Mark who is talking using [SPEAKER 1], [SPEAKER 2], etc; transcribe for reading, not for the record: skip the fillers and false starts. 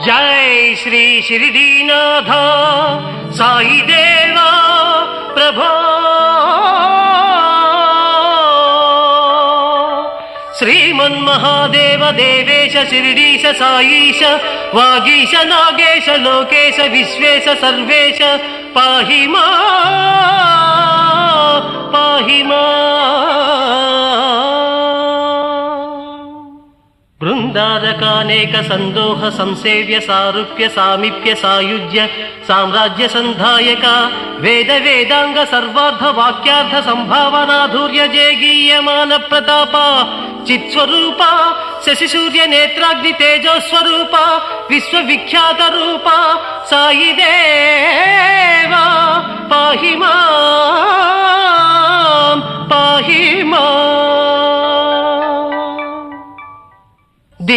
[SPEAKER 1] जय श्री शिरडीनाथ साई देवा प्रभो श्रीमन्महादेव देवेश शिरडीश साईश वागीश नागेश लोकेश विश्वेश सर्वेश पाहि मां बृंदारकानेक संदोह संसेव्य सारूप्य सामीप्य सायुज्य साम्राज्य संधायक वेद वेदांग सर्वार्थ वाक्यार्थ संभावनाधुर्य जयगीयमान प्रताप चित्स्वरूप शशि सूर्य नेत्राग्नि तेजो स्वरूप विश्वविख्यात रूप साई देवा पाहि मां।